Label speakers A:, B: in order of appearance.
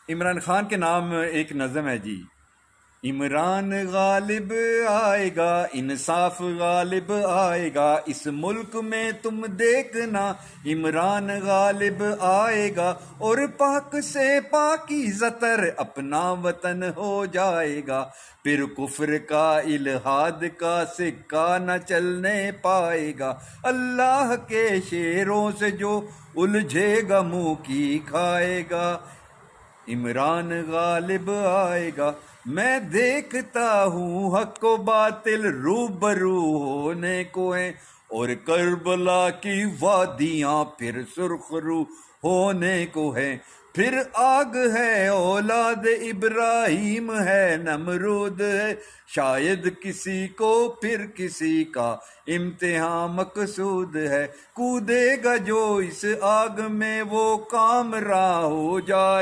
A: عمران خان کے نام ایک نظم ہے جی۔ عمران غالب آئے گا، انصاف غالب آئے گا، اس ملک میں تم دیکھنا عمران غالب آئے گا، اور پاک سے پاکیزہ تر اپنا وطن ہو جائے گا، پھر کفر کا الحاد کا سکہ نہ چلنے پائے گا، اللہ کے شیروں سے جو الجھے گا منہ کی کھائے گا، عمران غالب آئے گا۔ میں دیکھتا ہوں حق و باطل روبرو ہونے کو ہیں، اور کربلا کی وادیاں پھر سرخ رو ہونے کو ہیں، پھر آگ ہے اولاد ابراہیم ہے نمرود ہے، شاید کسی کو پھر کسی کا امتحان مقصود ہے، کودے گا جو اس آگ میں وہ کام راہ ہو جائے